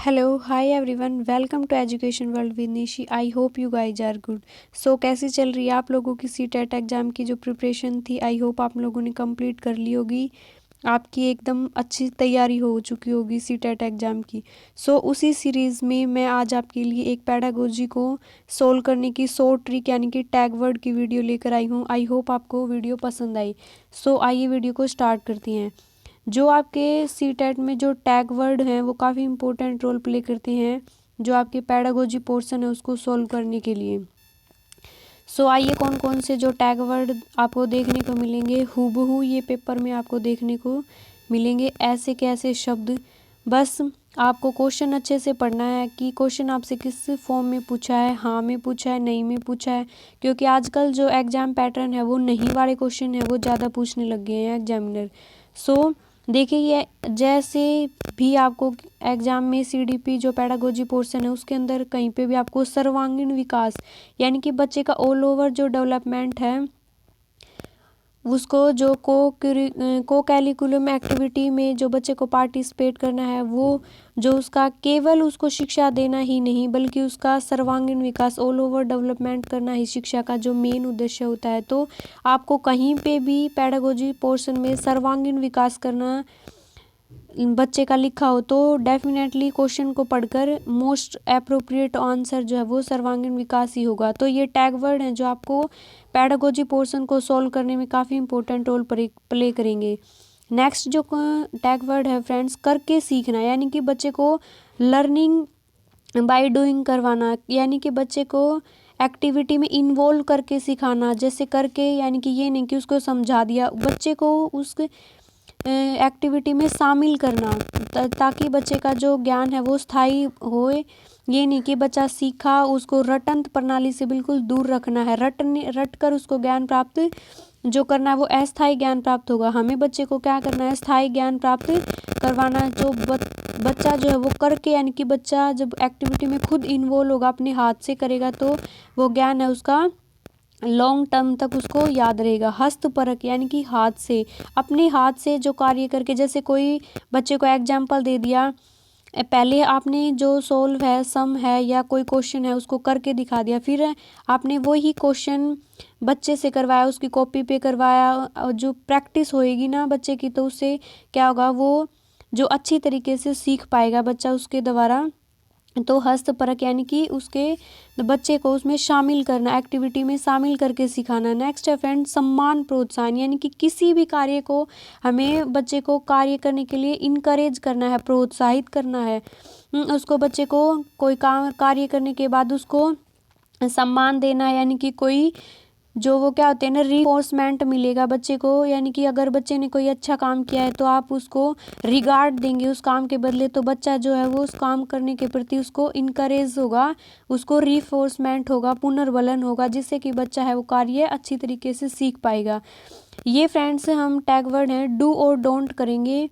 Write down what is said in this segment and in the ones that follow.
Hello, hi everyone, welcome to education world with Nishi. I hope you guys are good. So कैसी चल रही है आप लोगों की सी टेट एग्ज़ाम की जो प्रिपरेशन थी? आई होप आप लोगों ने कंप्लीट कर ली होगी। आपकी एकदम अच्छी तैयारी हो चुकी होगी सी टेट एग्ज़ाम की। सो उसी सीरीज़ में मैं आज आपके लिए एक पैडागोजी को सोल्व करने की 100 ट्रिक यानी कि टैग वर्ड की वीडियो लेकर आई हूँ। आई होप आपको वीडियो पसंद आई। सो आइए वीडियो को स्टार्ट करती हैं। जो आपके सी टेट में जो टैग वर्ड हैं वो काफ़ी इंपॉर्टेंट रोल प्ले करते हैं जो आपके पैडागोजी पोर्शन है उसको सॉल्व करने के लिए। सो आइए कौन कौन से जो टैग वर्ड आपको देखने को मिलेंगे हूबहू ये पेपर में आपको देखने को मिलेंगे। ऐसे के ऐसे शब्द, बस आपको क्वेश्चन अच्छे से पढ़ना है कि क्वेश्चन आपसे किस फॉर्म में पूछा है, हाँ में पूछा है, नहीं में पूछा है। क्योंकि आजकल जो एग्ज़ाम पैटर्न है वो नहीं वाले क्वेश्चन है वो ज़्यादा पूछने लग गए हैं एग्जामिनर। सो देखिए ये जैसे भी आपको एग्ज़ाम में सीडीपी जो पैडागोजी पोर्शन है उसके अंदर कहीं पे भी आपको सर्वांगीण विकास यानी कि बच्चे का ऑल ओवर जो डेवलपमेंट है उसको जो को कैरिकुलम एक्टिविटी में जो बच्चे को पार्टिसिपेट करना है वो जो उसका केवल उसको शिक्षा देना ही नहीं बल्कि उसका सर्वांगीण विकास ऑल ओवर डेवलपमेंट करना ही शिक्षा का जो मेन उद्देश्य होता है। तो आपको कहीं पे भी पैडागोजी पोर्शन में सर्वांगीण विकास करना बच्चे का लिखा हो तो डेफिनेटली क्वेश्चन को पढ़कर मोस्ट अप्रोप्रिएट आंसर जो है वो सर्वांगीण विकास ही होगा। तो ये टैग वर्ड हैं जो आपको पैडागोजी पोर्शन को सॉल्व करने में काफ़ी इंपॉर्टेंट रोल प्ले करेंगे। नेक्स्ट जो टैग वर्ड है फ्रेंड्स, करके सीखना, यानी कि बच्चे को लर्निंग बाय डूइंग करवाना, यानी कि बच्चे को एक्टिविटी में इन्वॉल्व करके सिखाना। जैसे करके यानी कि ये नहीं कि उसको समझा दिया, बच्चे को उस एक्टिविटी में शामिल करना ताकि बच्चे का जो ज्ञान है वो स्थायी होए। ये नहीं कि बच्चा सीखा उसको रटंत प्रणाली से बिल्कुल दूर रखना है, रट कर उसको ज्ञान प्राप्त जो करना है वो अस्थायी ज्ञान प्राप्त होगा। हमें बच्चे को क्या करना है, स्थायी ज्ञान प्राप्त करवाना है। जो बच्चा जो है वो करके यानी कि बच्चा जब एक्टिविटी में खुद इन्वॉल्व होगा अपने हाथ से करेगा तो वो ज्ञान है उसका लॉन्ग टर्म तक उसको याद रहेगा। हस्तपरक यानी कि हाथ से, अपने हाथ से जो कार्य करके, जैसे कोई बच्चे को एग्जाम्पल दे दिया, पहले आपने जो सोल्व है सम है या कोई क्वेश्चन है उसको करके दिखा दिया, फिर आपने वही क्वेश्चन बच्चे से करवाया, उसकी कॉपी पे करवाया, जो प्रैक्टिस होएगी ना बच्चे की तो उससे क्या होगा, वो जो अच्छी तरीके से सीख पाएगा बच्चा उसके द्वारा। तो हस्तपरक यानी कि उसके बच्चे को उसमें शामिल करना, एक्टिविटी में शामिल करके सिखाना। नेक्स्ट है फ्रेंड सम्मान प्रोत्साहन, यानी कि किसी भी कार्य को हमें बच्चे को कार्य करने के लिए इनकरेज करना है, प्रोत्साहित करना है। उसको बच्चे को कोई काम कार्य करने के बाद उसको सम्मान देना है, यानी कि कोई जो वो क्या होते हैं ना रिफोर्समेंट मिलेगा बच्चे को। यानी कि अगर बच्चे ने कोई अच्छा काम किया है तो आप उसको रिगार्ड देंगे उस काम के बदले, तो बच्चा जो है वो उस काम करने के प्रति उसको इनकरेज होगा, उसको रिफोर्समेंट होगा, पुनर्बलन होगा, जिससे कि बच्चा है वो कार्य अच्छी तरीके से सीख पाएगा। ये फ्रेंड्स हम टैग वर्ड हैं डू और डोंट करेंगे।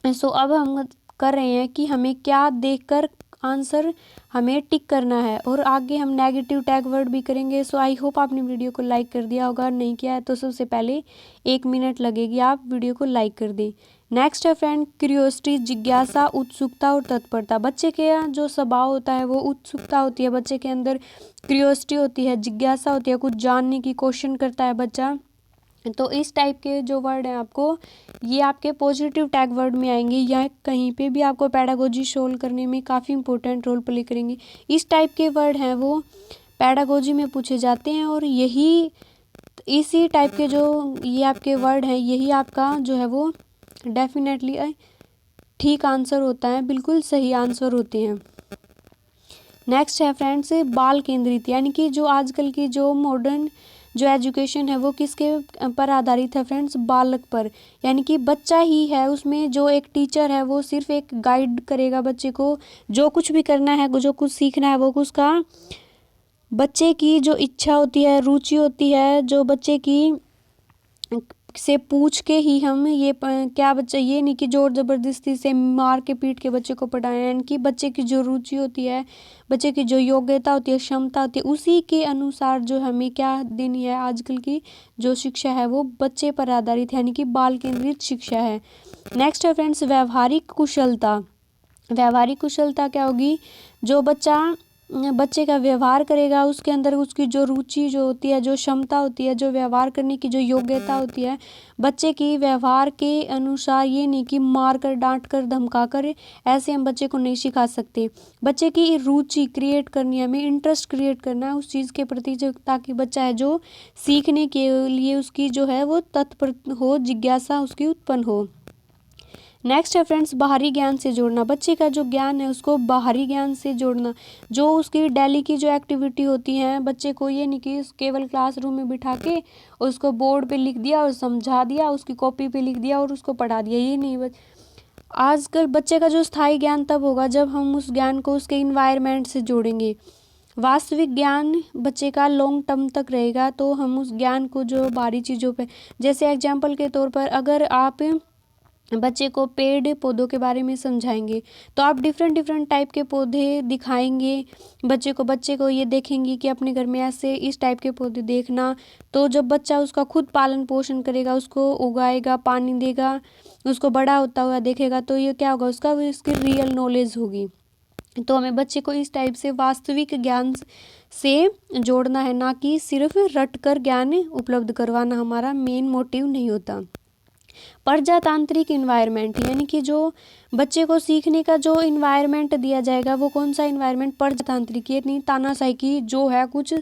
सो अब हम कर रहे हैं कि हमें क्या देखकर आंसर हमें टिक करना है, और आगे हम नेगेटिव टैग वर्ड भी करेंगे। सो आई होप आपने वीडियो को लाइक कर दिया होगा, नहीं किया है तो सबसे पहले 1 मिनट लगेगी, आप वीडियो को लाइक कर दें। नेक्स्ट है फ्रेंड क्यूरियोसिटी, जिज्ञासा, उत्सुकता और तत्परता। बच्चे के जो स्वभाव होता है वो उत्सुकता होती है, बच्चे के अंदर क्यूरियोसिटी होती है, जिज्ञासा होती है, कुछ जानने की क्वेश्चन करता है बच्चा। तो इस टाइप के जो वर्ड हैं आपको ये आपके पॉजिटिव टैग वर्ड में आएंगे या कहीं पे भी आपको पैडागोजी सोल्व करने में काफ़ी इंपॉर्टेंट रोल प्ले करेंगे। इस टाइप के वर्ड हैं वो पैडागोजी में पूछे जाते हैं, और यही इसी टाइप के जो ये आपके वर्ड हैं यही आपका जो है वो डेफिनेटली ठीक आंसर होता है, बिल्कुल सही आंसर होते हैं। नेक्स्ट है फ्रेंड्स बाल केंद्रित, यानी कि जो आजकल की जो मॉडर्न जो एजुकेशन है वो किसके पर आधारित है फ्रेंड्स, बालक पर। यानी कि बच्चा ही है उसमें, जो एक टीचर है वो सिर्फ एक गाइड करेगा बच्चे को, जो कुछ भी करना है जो कुछ सीखना है वो उसका बच्चे की जो इच्छा होती है, रुचि होती है, जो बच्चे की से पूछ के ही हम ये क्या बच्चा, ये नहीं कि जोर ज़बरदस्ती से मार के पीट के बच्चे को पढ़ाएं। यानी कि बच्चे की जो रुचि होती है, बच्चे की जो योग्यता होती है, क्षमता होती है, उसी के अनुसार जो हमें क्या देनी है, आजकल की जो शिक्षा है वो बच्चे पर आधारित है, यानी कि बाल केंद्रित शिक्षा है। नेक्स्ट है फ्रेंड्स व्यवहारिक कुशलता, व्यवहारिक कुशलता क्या होगी, जो बच्चे का व्यवहार करेगा, उसके अंदर उसकी जो रुचि जो होती है, जो क्षमता होती है, जो व्यवहार करने की जो योग्यता होती है, बच्चे की व्यवहार के अनुसार। ये नहीं कि मार कर, डांट कर, धमका कर ऐसे हम बच्चे को नहीं सिखा सकते। बच्चे की रुचि क्रिएट करनी है, हमें इंटरेस्ट क्रिएट करना है उस चीज़ के प्रति, जो ताकि बच्चा है जो सीखने के लिए उसकी जो है वो तत्पर हो, जिज्ञासा उसकी उत्पन्न हो। नेक्स्ट है फ्रेंड्स, बाहरी ज्ञान से जोड़ना। बच्चे का जो ज्ञान है उसको बाहरी ज्ञान से जोड़ना। जो उसकी डेली की जो एक्टिविटी होती हैं, बच्चे को ये नहीं कि केवल क्लासरूम में बिठा के उसको बोर्ड पे लिख दिया और समझा दिया, उसकी कॉपी पे लिख दिया और उसको पढ़ा दिया, ये नहीं। आजकल बच्चे का जो स्थायी ज्ञान तब होगा जब हम उस ज्ञान को उसके इन्वायरमेंट से जोड़ेंगे। वास्तविक ज्ञान बच्चे का लॉन्ग टर्म तक रहेगा, तो हम उस ज्ञान को जो बाहरी चीज़ों पे, जैसे एग्जाम्पल के तौर पर अगर आप बच्चे को पेड़ पौधों के बारे में समझाएंगे, तो आप डिफरेंट टाइप के पौधे दिखाएंगे बच्चे को ये देखेंगे कि अपने घर में ऐसे इस टाइप के पौधे देखना। तो जब बच्चा उसका खुद पालन पोषण करेगा, उसको उगाएगा, पानी देगा, उसको बड़ा होता हुआ देखेगा, तो ये क्या होगा, उसकी रियल नॉलेज होगी। तो हमें बच्चे को इस टाइप से वास्तविक ज्ञान से जोड़ना है, ना कि सिर्फ रट कर ज्ञान उपलब्ध करवाना हमारा मेन मोटिव नहीं होता। प्रजातांत्रिक इन्वायरमेंट, यानी कि जो बच्चे को सीखने का जो इन्वायरमेंट दिया जाएगा, वो कौन सा इन्वायरमेंट, प्रजातांत्रिक। ये नहीं तानाशाही की जो है कुछ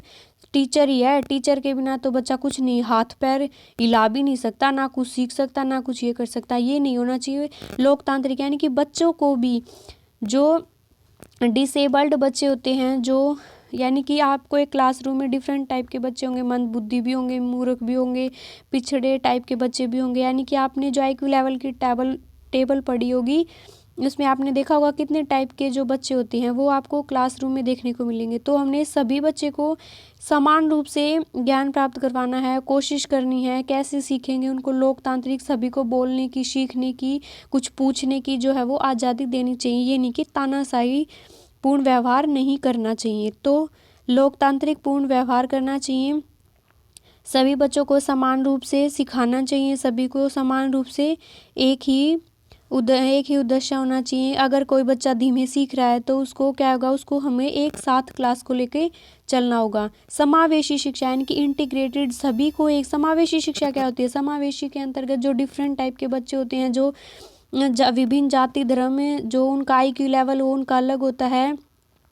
टीचर ही है, टीचर के बिना तो बच्चा कुछ नहीं, हाथ पैर हिला भी नहीं सकता, ना कुछ सीख सकता, ना कुछ ये कर सकता, ये नहीं होना चाहिए। लोकतांत्रिक, यानी कि बच्चों को भी, जो डिसेबल्ड बच्चे होते हैं, जो यानी कि आपको एक क्लासरूम में डिफरेंट टाइप के बच्चे होंगे, मंद बुद्धि भी होंगे, मूर्ख भी होंगे, पिछड़े टाइप के बच्चे भी होंगे। यानी कि आपने जो IQ लेवल की टेबल पढ़ी होगी, उसमें आपने देखा होगा कितने टाइप के जो बच्चे होते हैं वो आपको क्लासरूम में देखने को मिलेंगे। तो हमने सभी बच्चे को समान रूप से ज्ञान प्राप्त करवाना है, कोशिश करनी है। कैसे सीखेंगे, उनको लोकतांत्रिक, सभी को बोलने की, सीखने की, कुछ पूछने की जो है वो आज़ादी देनी चाहिए। ये नहीं कि तानाशाही पूर्ण व्यवहार नहीं करना चाहिए, तो लोकतांत्रिक पूर्ण व्यवहार करना चाहिए। सभी बच्चों को समान रूप से सिखाना चाहिए, सभी को समान रूप से एक ही उद्देश्य होना चाहिए। अगर कोई बच्चा धीमे सीख रहा है तो उसको क्या होगा, उसको हमें एक साथ क्लास को लेके चलना होगा। समावेशी शिक्षा, यानी कि इंटीग्रेटेड, सभी को एक। समावेशी शिक्षा क्या होती है, समावेशी के अंतर्गत जो डिफरेंट टाइप के बच्चे होते हैं, जो विभिन्न जाति धर्म में जो उनका IQ लेवल हो उनका अलग होता है,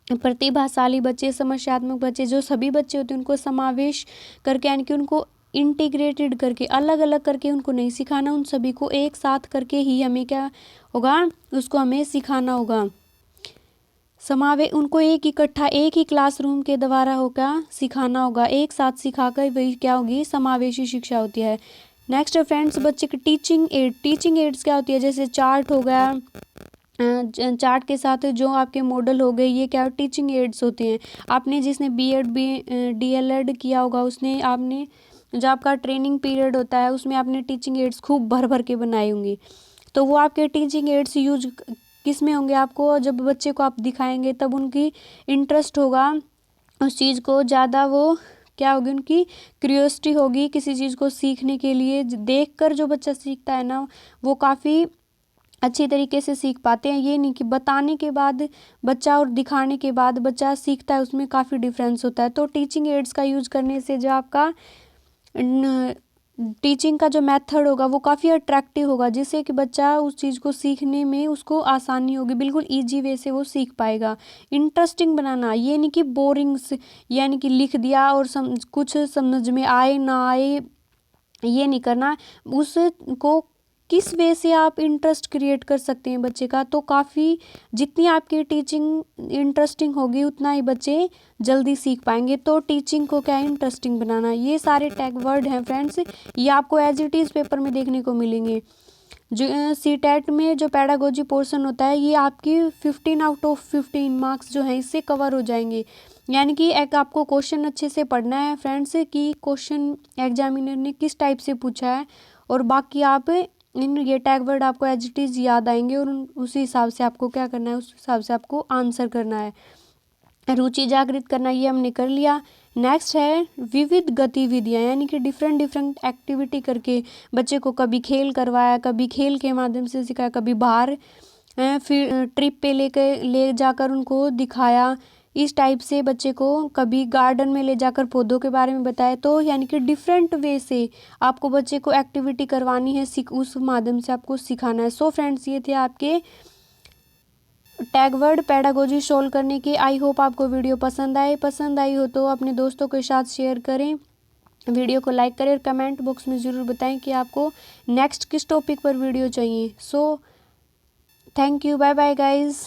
प्रतिभाशाली बच्चे, समस्यात्मक बच्चे, जो सभी बच्चे होते हैं उनको समावेश करके, यानी कि उनको इंटीग्रेटेड करके, अलग अलग करके उनको नहीं सिखाना, उन सभी को एक साथ करके ही हमें क्या होगा, उसको हमें सिखाना होगा। उनको एक ही क्लासरूम के द्वारा होगा सिखाना होगा, एक साथ सिखाकर वही क्या होगी, समावेशी शिक्षा होती है। नेक्स्ट फ्रेंड्स, बच्चे की टीचिंग एड्स क्या होती है, जैसे चार्ट हो गया, चार्ट के साथ जो आपके मॉडल हो गए, ये क्या टीचिंग एड्स होते हैं। आपने जिसने DLED किया होगा, उसने आपने जो आपका ट्रेनिंग पीरियड होता है उसमें आपने टीचिंग एड्स खूब भर भर के बनाए होंगे। तो वो आपके टीचिंग एड्स यूज किस में होंगे, आपको जब बच्चे को आप दिखाएंगे तब उनकी इंटरेस्ट होगा उस चीज़ को ज़्यादा, वो क्या होगी, उनकी क्यूरियोसिटी होगी किसी चीज़ को सीखने के लिए। देखकर जो बच्चा सीखता है ना, वो काफ़ी अच्छी तरीके से सीख पाते हैं। ये नहीं कि बताने के बाद बच्चा और दिखाने के बाद बच्चा सीखता है, उसमें काफ़ी डिफरेंस होता है। तो टीचिंग एड्स का यूज़ करने से जो आपका टीचिंग का जो मेथड होगा वो काफ़ी अट्रैक्टिव होगा, जिससे कि बच्चा उस चीज़ को सीखने में उसको आसानी होगी, बिल्कुल ईजी वे से वो सीख पाएगा। इंटरेस्टिंग बनाना, ये नहीं कि बोरिंग यानी कि लिख दिया और कुछ समझ में आए ना आए, ये नहीं करना। उसको किस वे से आप इंटरेस्ट क्रिएट कर सकते हैं बच्चे का, तो काफ़ी जितनी आपकी टीचिंग इंटरेस्टिंग होगी उतना ही बच्चे जल्दी सीख पाएंगे। तो टीचिंग को क्या है, इंटरेस्टिंग बनाना। ये सारे टैग वर्ड हैं फ्रेंड्स, ये आपको एज इट इज़ पेपर में देखने को मिलेंगे। जो CTET में जो पेडागोजी पोर्शन होता है, ये आपकी 15 आउट ऑफ 15 मार्क्स जो हैं इससे कवर हो जाएंगे। यानी कि एक आपको क्वेश्चन अच्छे से पढ़ना है फ्रेंड्स, कि क्वेश्चन एग्जामिनर ने किस टाइप से पूछा है, और बाकी आप ये टैग वर्ड आपको एज इट इज़ याद आएंगे, और उसी हिसाब से आपको क्या करना है, उस हिसाब से आपको आंसर करना है। रुचि जागृत करना, ये हमने कर लिया। नेक्स्ट है विविध गतिविधियाँ, यानी कि डिफरेंट एक्टिविटी करके बच्चे को कभी खेल करवाया, कभी खेल के माध्यम से सिखाया, कभी बाहर फिर ट्रिप पे ले जाकर उनको दिखाया, इस टाइप से बच्चे को कभी गार्डन में ले जाकर पौधों के बारे में बताया। तो यानी कि डिफरेंट वे से आपको बच्चे को एक्टिविटी करवानी है, उस माध्यम से आपको सिखाना है। सो फ्रेंड्स, ये थे आपके टैग वर्ड पेडागोजी सोल्व करने की। आई होप आपको वीडियो पसंद आई हो तो अपने दोस्तों के साथ शेयर करें, वीडियो को लाइक करें और कमेंट बॉक्स में ज़रूर बताएं कि आपको नेक्स्ट किस टॉपिक पर वीडियो चाहिए। So thank you, bye bye guys.